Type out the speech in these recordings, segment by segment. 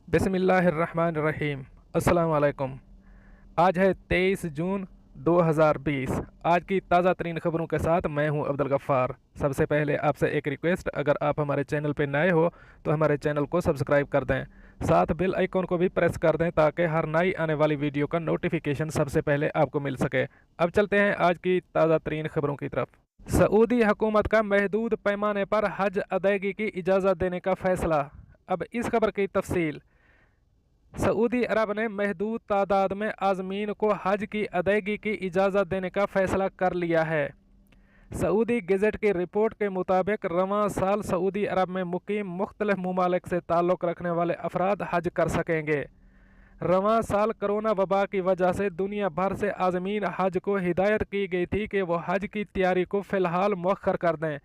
बिस्मिल्लाहिर्रहमानिर्रहीम। अस्सलाम वालेकुम। आज है 23 जून 2020। आज की ताज़ा तरीन खबरों के साथ मैं हूं अब्दुल गफ्फार। सबसे पहले आपसे एक रिक्वेस्ट, अगर आप हमारे चैनल पर नए हो तो हमारे चैनल को सब्सक्राइब कर दें, साथ बेल आइकॉन को भी प्रेस कर दें ताकि हर नई आने वाली वीडियो का नोटिफिकेशन सबसे पहले आपको मिल सके। अब चलते हैं आज की ताज़ा तरीन खबरों की तरफ। सऊदी हुकूमत का महदूद पैमाने पर हज अदायगी की इजाज़त देने का फैसला। अब इस खबर की तफसील। सऊदी अरब ने महदूद तादाद में आज़मीन को हज की अदायगी की इजाज़त देने का फ़ैसला कर लिया है। सऊदी गज़ट की रिपोर्ट के मुताबिक रवां साल सऊदी अरब में मुकीम मुख्तलिफ ममालिक से ताल्लुक़ रखने वाले अफराद हज कर सकेंगे। रवां साल कोरोना वबा की वजह से दुनिया भर से आज़मीन हज को हिदायत की गई थी कि वो हज की तैयारी को फ़िलहाल मौखर कर दें,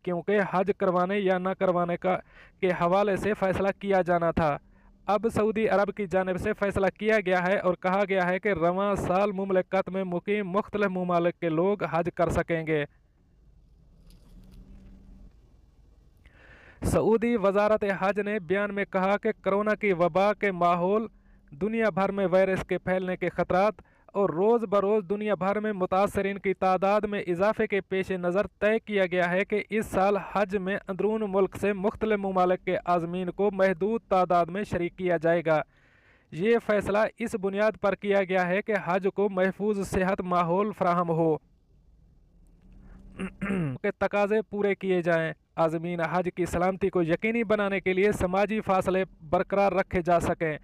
क्योंकि हज करवाने या न करवाने के हवाले से फ़ैसला किया जाना था। अब सऊदी अरब की जानिब से फ़ैसला किया गया है और कहा गया है कि रवां साल मुमलिकत में मुकीम मुख्तलिफ ममालिक के लोग हज कर सकेंगे। सऊदी वजारत हज ने बयान में कहा कि कोरोना की वबा के माहौल, दुनिया भर में वायरस के फैलने के ख़तरात और रोज़ बरोज़ दुनिया भर में मुतासरीन की तादाद में इजाफे के पेश नज़र तय किया गया है कि इस साल हज में अंदरून मुल्क से मुख्तलिफ ममालिक के आज़मीन को महदूद तादाद में शरीक किया जाएगा। ये फ़ैसला इस बुनियाद पर किया गया है कि हज को महफूज सेहत माहौल फराहम हो के तकाजे पूरे किए जाएँ। आज़मीन हज की सलामती को यकीनी बनाने के लिए समाजी फासले बरकरार रखे जा सकें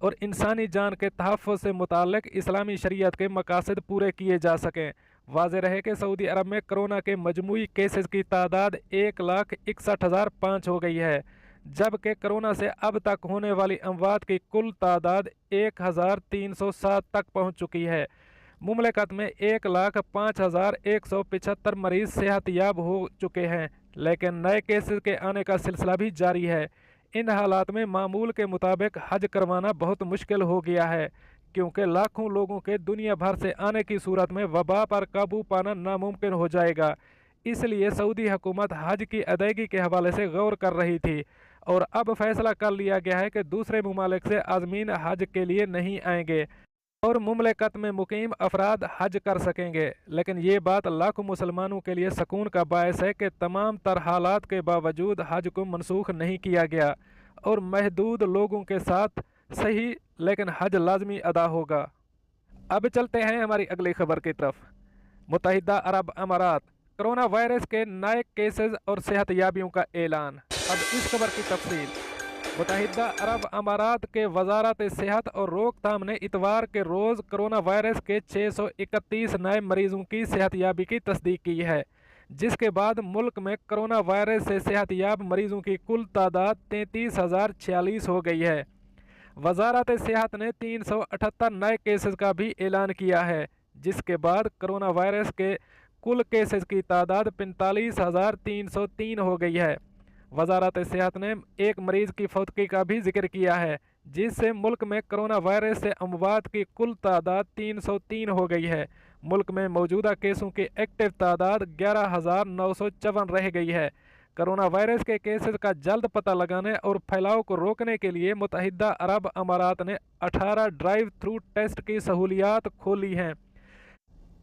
और इंसानी जान के तहफ़्फ़ुज़ से मुताल्लिक़ इस्लामी शरीयत के मकासद पूरे किए जा सकें। वाज़ेह रहे कि सऊदी अरब में कोरोना के मजमूई केसेस की तादाद 1,61,005 हो गई है, जबकि कोरोना से अब तक होने वाली अमवात की कुल तादाद 1,307 तक पहुँच चुकी है। मुमलिकत में 1,05,175 मरीज़ सेहतयाब हो चुके हैं, लेकिन नए केसेस के आने का सिलसिला भी जारी है। इन हालात में मामूल के मुताबिक हज करवाना बहुत मुश्किल हो गया है, क्योंकि लाखों लोगों के दुनिया भर से आने की सूरत में वबा पर काबू पाना नामुमकिन हो जाएगा। इसलिए सऊदी हुकूमत हज की अदायगी के हवाले से गौर कर रही थी और अब फैसला कर लिया गया है कि दूसरे ममालिक से आज़मीन हज के लिए नहीं आएंगे और मुमलिकत में मुकीम अफराद हज कर सकेंगे। लेकिन ये बात लाखों मुसलमानों के लिए सुकून का बायस है कि तमाम तर हालात के बावजूद हज को मनसूख नहीं किया गया और महदूद लोगों के साथ सही, लेकिन हज लाजमी अदा होगा। अब चलते हैं हमारी अगली खबर की तरफ। मुत्तहिदा अरब अमारात, कोरोना वायरस के नए केसेस और सेहतयाबियों का ऐलान। अब इस खबर की तफसील। मुत्तहिदा अरब अमारात के वजारत सेहत और रोकथाम ने इतवार के रोज़ कोरोना वायरस के 631 नए मरीजों की सेहतयाबी की तस्दीक की है, जिसके बाद मुल्क में कोरोना वायरस से सेहतयाब मरीजों की कुल तादाद 33,046 हो गई है। वजारत सेहत ने 378 नए केसेस का भी ऐलान किया है, जिसके बाद कोरोना वायरस के कुल केसेस की तादाद 45,303 हो गई है। वजारत सेहत ने एक मरीज़ की फौतगी का भी जिक्र किया है, जिससे मुल्क में कोरोना वायरस से अमवात की कुल तादाद 303 हो गई है। मुल्क में मौजूदा केसों की एक्टिव तादाद 11,954 रह गई है। कोरोना वायरस के केसेस का जल्द पता लगाने और फैलाव को रोकने के लिए मुत्तहिदा अरब अमारात ने 18 ड्राइव थ्रू टेस्ट की सहूलियात खोली हैं,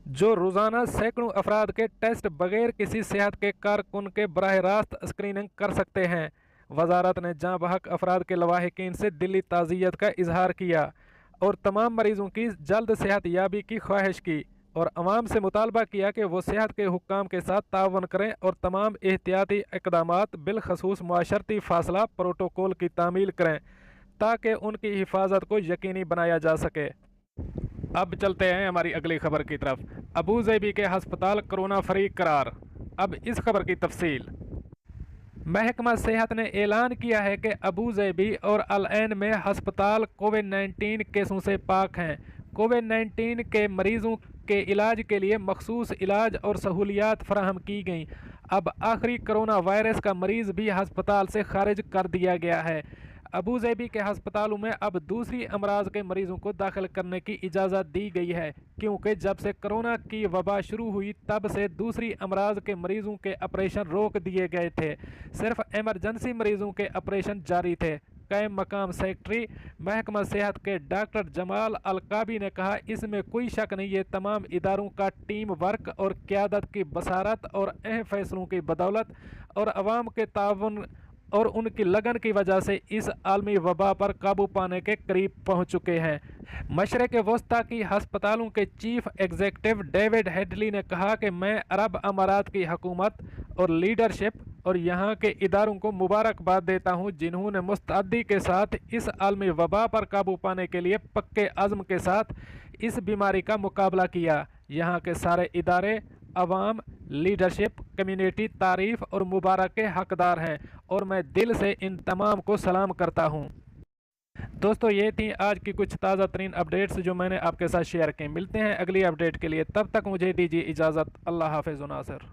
जो रोज़ाना सैकड़ों अफराद के टेस्ट बगैर किसी सेहत के कारकुन के बराह रास्त स्क्रीनिंग कर सकते हैं। वजारत ने जाँ बहक अफराद के लवाहिकीन से दिली ताज़ियत का इजहार किया और तमाम मरीज़ों की जल्द सेहत याबी की ख्वाहिश की और अवाम से मुतालबा किया कि वो सेहत के हुक्काम के साथ तावन करें और तमाम एहतियाती इक़दामात बिलखसूस मुआशरती फासला प्रोटोकॉल की तामील करें ताकि उनकी हिफाजत को यकीनी बनाया जा सके। अब चलते हैं हमारी अगली खबर की तरफ। अबू ज़ैबी के हस्पताल कोरोना फ्री करार। अब इस खबर की तफसील। महकमा सेहत ने ऐलान किया है कि अबू ज़ैबी और अल ऐन में हस्पताल कोविड-19 केसों से पाक हैं। कोविड-19 के मरीज़ों के इलाज के लिए मखसूस इलाज और सहूलियात फराहम की गई। अब आखिरी कोरोना वायरस का मरीज़ भी हस्पताल से खारिज कर दिया गया है। अबूज़ेबी के अस्पतालों में अब दूसरी अमराज के मरीजों को दाखिल करने की इजाज़त दी गई है, क्योंकि जब से कोरोना की वबा शुरू हुई तब से दूसरी अमराज के मरीजों के ऑपरेशन रोक दिए गए थे। सिर्फ इमरजेंसी मरीजों के ऑपरेशन जारी थे। कई मकाम सेक्रेटरी महकमा सेहत के डॉक्टर जमाल अलकाबी ने कहा, इसमें कोई शक नहीं, ये तमाम इदारों का टीम वर्क और क़यादत की बसारत और अहम फैसलों की बदौलत और अवाम के ताउन और उनकी लगन की वजह से इस आलमी वबा पर काबू पाने के करीब पहुंच चुके हैं। मशरक़ वस्ता की हस्पतालों के चीफ एग्जीक्यूटिव डेविड हेडली ने कहा कि मैं अरब अमारात की हुकूमत और लीडरशिप और यहाँ के इदारों को मुबारकबाद देता हूँ, जिन्होंने मुस्तैदी के साथ इस आलमी वबा पर काबू पाने के लिए पक्के अज़्म के साथ इस बीमारी का मुकाबला किया। यहाँ के सारे इदारे, अवाम, लीडरशिप, कम्युनिटी तारीफ़ और मुबारक के हकदार हैं और मैं दिल से इन तमाम को सलाम करता हूँ। दोस्तों, ये थी आज की कुछ ताज़ा तरीन अपडेट्स जो मैंने आपके साथ शेयर की। मिलते हैं अगली अपडेट के लिए, तब तक मुझे दीजिए इजाज़त। अल्लाह हाफ़िज़ नासिर।